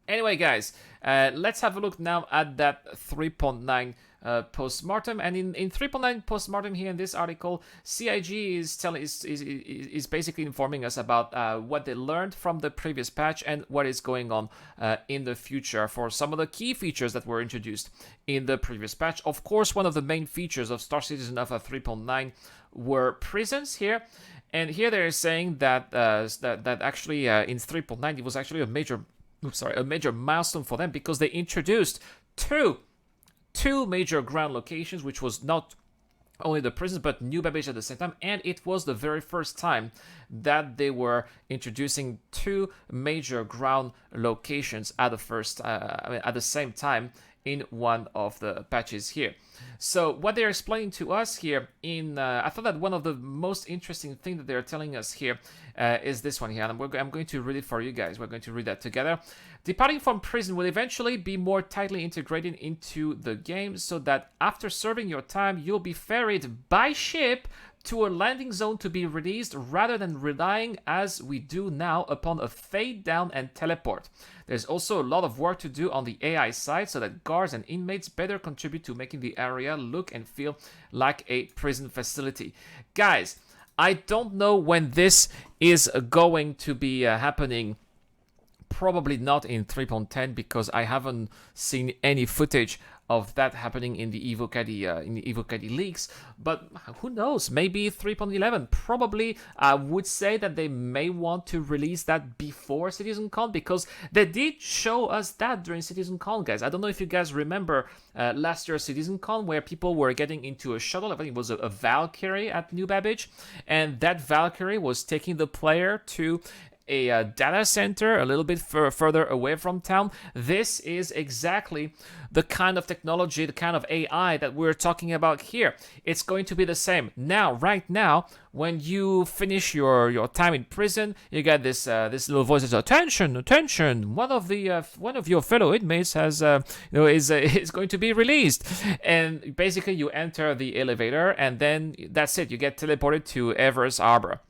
Anyway, guys, let's have a look now at that 3.9 Post Mortem. And in 3.9 Post Mortem here in this article, CIG is basically informing us about what they learned from the previous patch and what is going on in the future for some of the key features that were introduced in the previous patch. Of course, one of the main features of Star Citizen Alpha 3.9 were prisons here. And here they're saying that that actually in 3.9 it was actually a major milestone for them because they introduced two major ground locations, which was not only the prisons but New Babbage at the same time, and it was the very first time that they were introducing two major ground locations at the same time in one of the patches here. So what they're explaining to us here I thought that one of the most interesting things that they're telling us here is this one here, and I'm going to read it for you guys. We're going to read that together. Departing from prison will eventually be more tightly integrated into the game so that after serving your time, you'll be ferried by ship to a landing zone to be released rather than relying, as we do now, upon a fade down and teleport. There's also a lot of work to do on the AI side so that guards and inmates better contribute to making the area look and feel like a prison facility. Guys, I don't know when this is going to be happening. Probably not in 3.10 because I haven't seen any footage of that happening in the EvoCaddy leaks, but who knows, maybe 3.11. Probably I would say that they may want to release that before CitizenCon because they did show us that during CitizenCon, guys. I don't know if you guys remember last year's CitizenCon where people were getting into a shuttle. I think it was a Valkyrie at New Babbage, and that Valkyrie was taking the player to a data center a little bit further away from town. This is exactly the kind of technology, the kind of AI that we're talking about here. It's going to be the same. Now, right now, when you finish your time in prison, you get this little voice that says, "Attention, attention! One of your fellow inmates has is going to be released." And basically, you enter the elevator, and then that's it. You get teleported to Everest Arbor.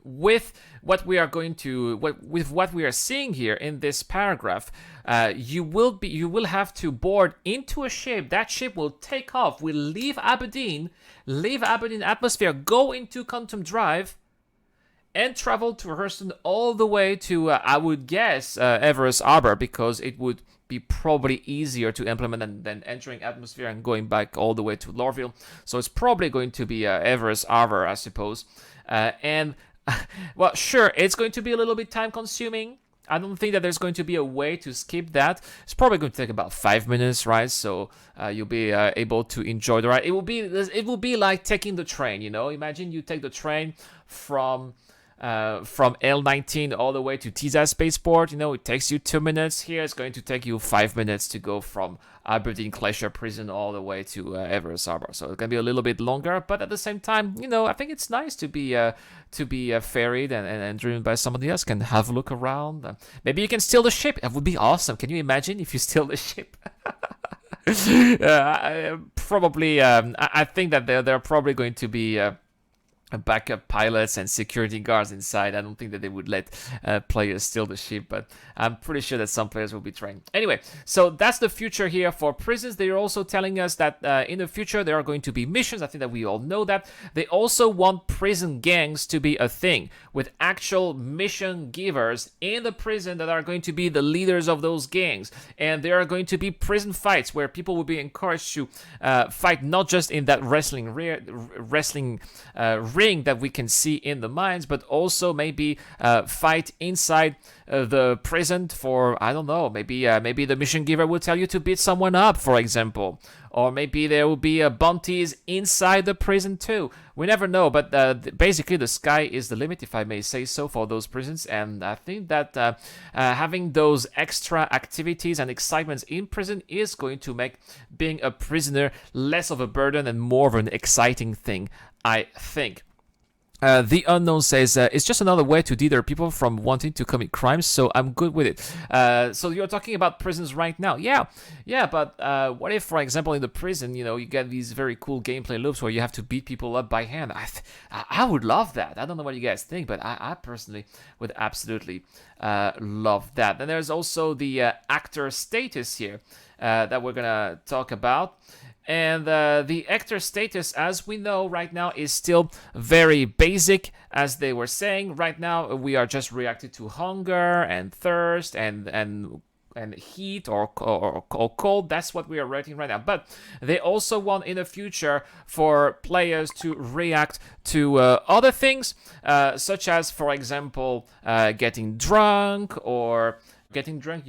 With what we are seeing here in this paragraph, you will have to board into a ship. That ship will take off, will leave Aberdeen atmosphere, go into Quantum Drive, and travel to Hurston all the way to I would guess Everest Arbor, because it would be probably easier to implement than entering atmosphere and going back all the way to Lorville. So it's probably going to be Everest Arbor, I suppose, and well, sure, it's going to be a little bit time consuming. I don't think that there's going to be a way to skip that. It's probably going to take about 5 minutes, right? So you'll be able to enjoy the ride. It will be like taking the train, you know? Imagine you take the train from L19 all the way to Tisa Spaceport. You know, it takes you 2 minutes. Here it's going to take you 5 minutes to go from Aberdeen Glacier Prison all the way to Everest Arbor. So it's gonna be a little bit longer, but at the same time, you know, I think it's nice to be ferried and driven by somebody else. Can have a look around. Maybe you can steal the ship. That would be awesome. Can you imagine if you steal the ship? Probably. I think that there are probably going to be backup pilots and security guards inside. I don't think that they would let players steal the ship, but I'm pretty sure that some players will be trained. Anyway, so that's the future here for prisons. They are also telling us that in the future there are going to be missions. I think that we all know that. They also want prison gangs to be a thing, with actual mission givers in the prison that are going to be the leaders of those gangs. And there are going to be prison fights where people will be encouraged to fight not just in that wrestling ring that we can see in the mines, but also maybe fight inside the prison for, I don't know, maybe the mission giver will tell you to beat someone up, for example, or maybe there will be bounties inside the prison too. We never know, but basically the sky is the limit, if I may say so, for those prisons. And I think that having those extra activities and excitements in prison is going to make being a prisoner less of a burden and more of an exciting thing, I think. The Unknown says, it's just another way to deter people from wanting to commit crimes, so I'm good with it. So you're talking about prisons right now. Yeah, but what if, for example, in the prison, you get these very cool gameplay loops where you have to beat people up by hand? I would love that. I don't know what you guys think, but I personally would absolutely love that. And there's also the actor status here that we're going to talk about. And the actor status, as we know right now, is still very basic, as they were saying. Right now, we are just reacting to hunger and thirst and heat or cold. That's what we are rating right now. But they also want in the future for players to react to other things, such as, for example, getting drunk. You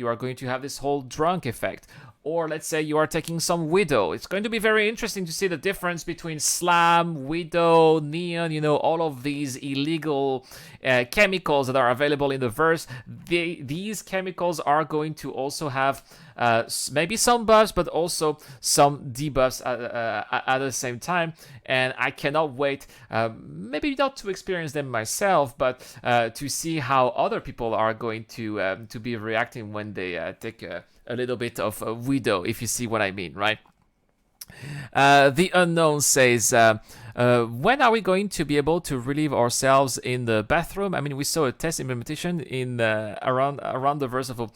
are going to have this whole drunk effect. Or let's say you are taking some Widow. It's going to be very interesting to see the difference between Slam, Widow, Neon, all of these illegal chemicals that are available in the verse. These chemicals are going to also have maybe some buffs, but also some debuffs at the same time. And I cannot wait, maybe not to experience them myself, but to see how other people are going to be reacting when they take a little bit of a Widow, if you see what I mean, right? The Unknown says, when are we going to be able to relieve ourselves in the bathroom? I mean, we saw a test implementation in around the Versatile.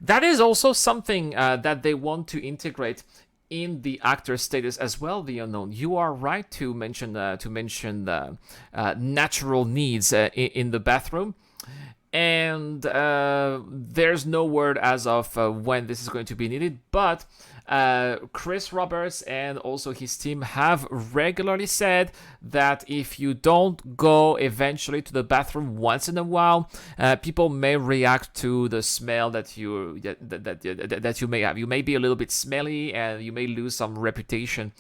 That is also something that they want to integrate in the actor status as well. The Unknown, you are right to mention natural needs in the bathroom. And there's no word as of when this is going to be needed, but Chris Roberts and also his team have regularly said that if you don't go eventually to the bathroom once in a while, people may react to the smell that you may have. You may be a little bit smelly, and you may lose some reputation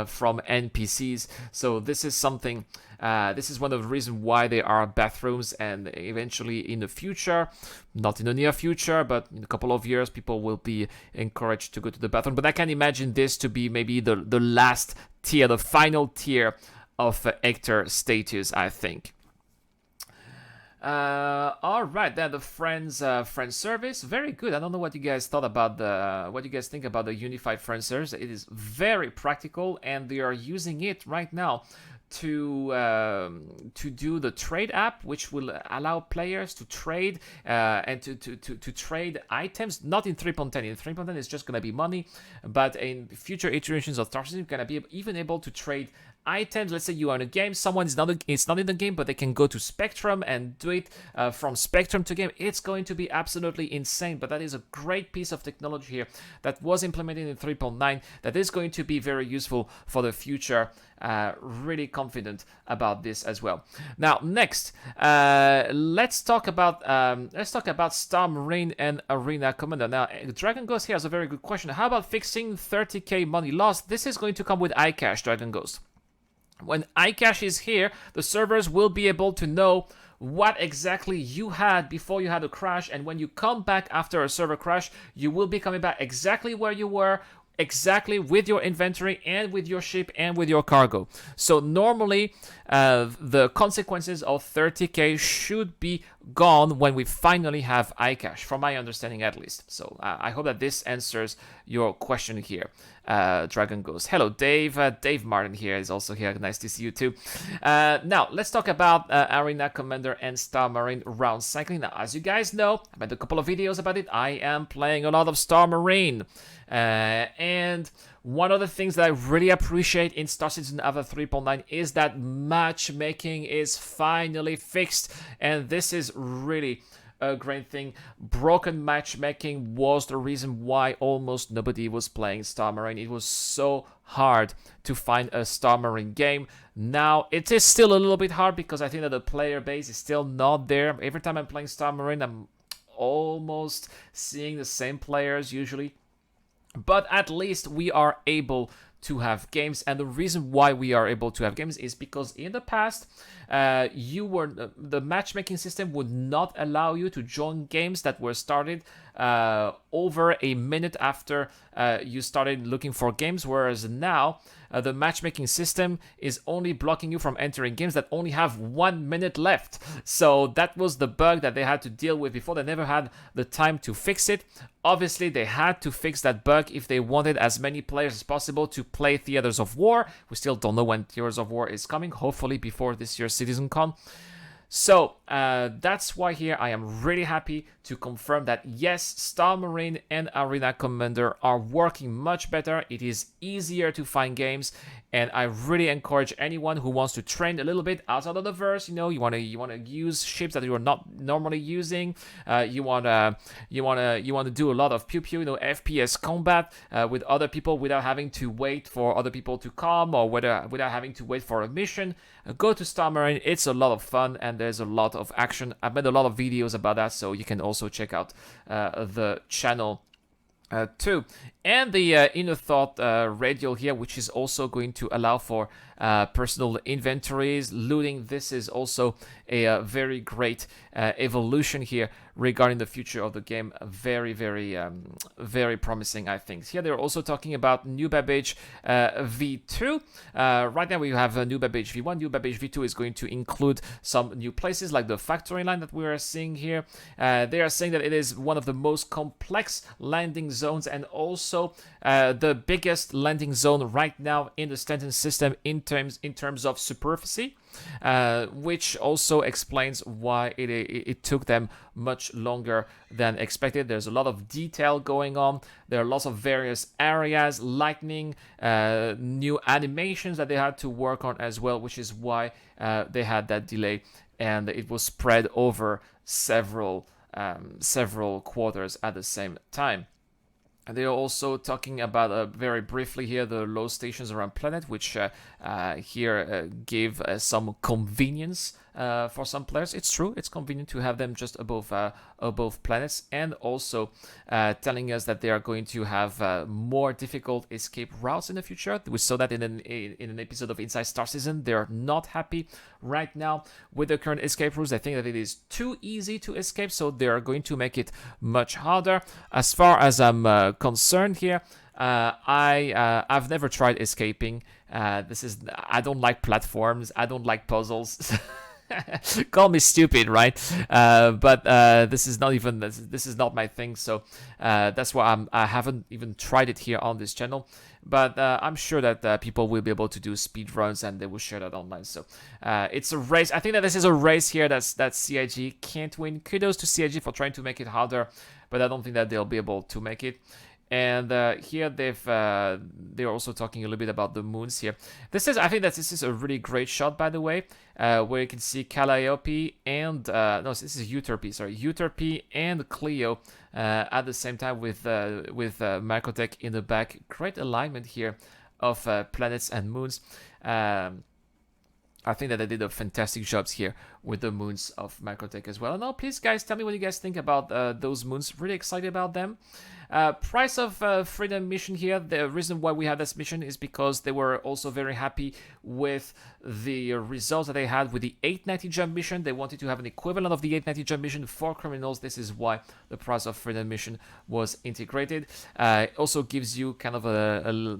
from NPCs. So this is something. This is one of the reasons why there are bathrooms, and eventually in the future, not in the near future, but in a couple of years, people will be encouraged to go to the bathroom. But I can imagine this to be maybe the last tier, the final tier of actor status, I think. All right, then the friends service, very good. I don't know what you guys think about the unified friend service. It is very practical, and they are using it right now to do the trade app, which will allow players to trade and to trade items. Not in 3.10. In 3.10, it's just gonna be money, but in future iterations of Star Citizen, you're gonna be even able to trade items. Let's say you are in a game, someone is not in the game, but they can go to Spectrum and do it from Spectrum to game. It's going to be absolutely insane, but that is a great piece of technology here that was implemented in 3.9 that is going to be very useful for the future. Really confident about this as well. Now, next, let's talk about Star Marine and Arena Commander. Now, Dragon Ghost here has a very good question. How about fixing 30k money loss? This is going to come with iCache, Dragon Ghost. When iCache is here, the servers will be able to know what exactly you had before you had a crash, and when you come back after a server crash, you will be coming back exactly where you were, exactly with your inventory and with your ship and with your cargo. So normally the consequences of 30k should be gone when we finally have iCache, from my understanding at least. So I hope that this answers your question here, Dragon Ghost. Hello, Dave. Dave Martin here is also here. Nice to see you too. Now, let's talk about Arena Commander and Star Marine round cycling. Now, as you guys know, I made a couple of videos about it. I am playing a lot of Star Marine. And one of the things that I really appreciate in Star Citizen Alpha 3.9 is that matchmaking is finally fixed, and this is really a great thing. Broken matchmaking was the reason why almost nobody was playing Star Marine. It was so hard to find a Star Marine game. Now it is still a little bit hard because I think that the player base is still not there. Every time I'm playing Star Marine, I'm almost seeing the same players usually. But at least we are able to have games, and the reason why we are able to have games is because in the past, the matchmaking system would not allow you to join games that were started over a minute after you started looking for games, whereas now the matchmaking system is only blocking you from entering games that only have 1 minute left. So that was the bug that they had to deal with before. They never had the time to fix it. Obviously, they had to fix that bug if they wanted as many players as possible to play Theaters of War. We still don't know when Theaters of War is coming, hopefully before this year's CitizenCon. So that's why here I am really happy to confirm that yes, Star Marine and Arena Commander are working much better. It is easier to find games, and I really encourage anyone who wants to train a little bit outside of the verse. You know, you want to use ships that you are not normally using. You want to do a lot of pew pew, FPS combat with other people without having to wait for other people to come, or without having to wait for a mission. Go to Star Marine. It's a lot of fun, and there's a lot of action. I've made a lot of videos about that, so you can also check out the channel too. And the Inner Thought radial here, which is also going to allow for personal inventories, looting. This is also a very great evolution here regarding the future of the game. Very, very, very promising, I think. Here they're also talking about New Babbage V2. Right now we have New Babbage V1. New Babbage V2 is going to include some new places like the factory line that we are seeing here. They are saying that it is one of the most complex landing zones, and also the biggest landing zone right now in the Stanton system in terms of superficie, which also explains why it took them much longer than expected. There's a lot of detail going on. There are lots of various areas, lightning, new animations that they had to work on as well, which is why they had that delay, and it was spread over several quarters at the same time. They are also talking about very briefly here the low stations around planet, which here give some convenience for some players. It's true, it's convenient to have them just above planets, and also telling us that they are going to have more difficult escape routes in the future. We saw that in an episode of Inside Star Citizen. They're not happy right now with the current escape routes. They think that it is too easy to escape, so they are going to make it much harder. As far as I'm concerned here, I've never tried escaping. I don't like platforms. I don't like puzzles. Call me stupid, right? But this is not my thing. So that's why I haven't even tried it here on this channel. But I'm sure that people will be able to do speed runs, and they will share that online. So it's a race. I think that this is a race here that CIG can't win. Kudos to CIG for trying to make it harder, but I don't think that they'll be able to make it. And here they're also talking a little bit about the moons here. I think that this is a really great shot, by the way, where you can see Calliope and this is Euterpe and Clio at the same time with Microtech in the back. Great alignment here of planets and moons. I think that they did a fantastic jobs here with the moons of Microtech as well. Now, please, guys, tell me what you guys think about those moons. Really excited about them. Price of Freedom mission here. The reason why we had this mission is because they were also very happy with the results that they had with the 890 jump mission. They wanted to have an equivalent of the 890 jump mission for criminals. This is why the Price of Freedom mission was integrated. It also gives you kind of a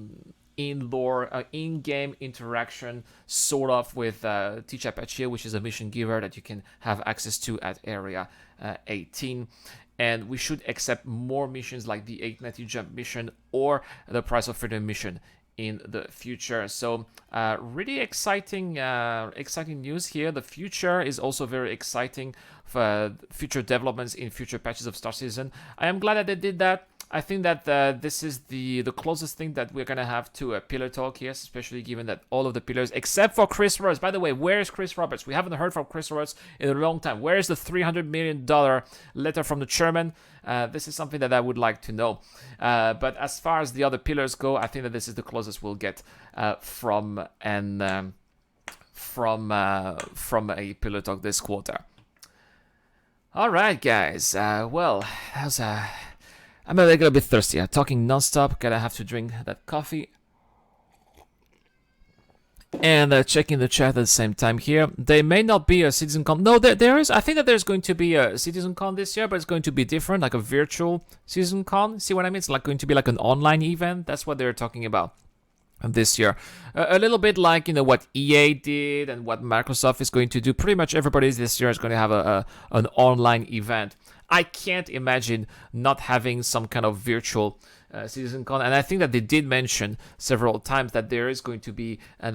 in-game interaction sort of with Teach Apache, which is a mission giver that you can have access to at Area 18. And we should accept more missions like the 890 jump mission or the Price of Freedom mission in the future. So really exciting news here. The future is also very exciting for future developments in future patches of Star Citizen. I am glad that they did that. I think that this is the closest thing that we're going to have to a pillar talk here, especially given that all of the pillars, except for Chris Roberts. By the way, where is Chris Roberts? We haven't heard from Chris Roberts in a long time. Where is the $300 million letter from the chairman? This is something that I would like to know. But as far as the other pillars go, I think that this is the closest we'll get from a pillar talk this quarter. All right, guys. Well, that was I'm a little bit thirsty. I'm talking non-stop. Gotta have to drink that coffee. And checking the chat at the same time here. There may not be a CitizenCon. No, there is. I think that there's going to be a CitizenCon this year, but it's going to be different, like a virtual CitizenCon. See what I mean? It's like going to be like an online event. That's what they're talking about this year. A little bit like, what EA did and what Microsoft is going to do. Pretty much everybody this year is going to have an online event. I can't imagine not having some kind of virtual CitizenCon, and I think that they did mention several times that there is going to be an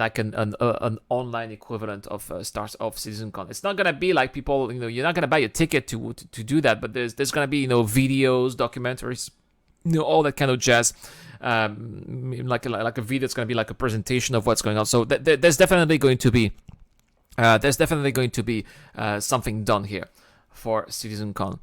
online equivalent of CitizenCon. It's not gonna be like people, you're not gonna buy a ticket to do that, but there's gonna be videos, documentaries, all that kind of jazz. Like a video that's gonna be like a presentation of what's going on. So there's definitely going to be something done here for CitizenCon.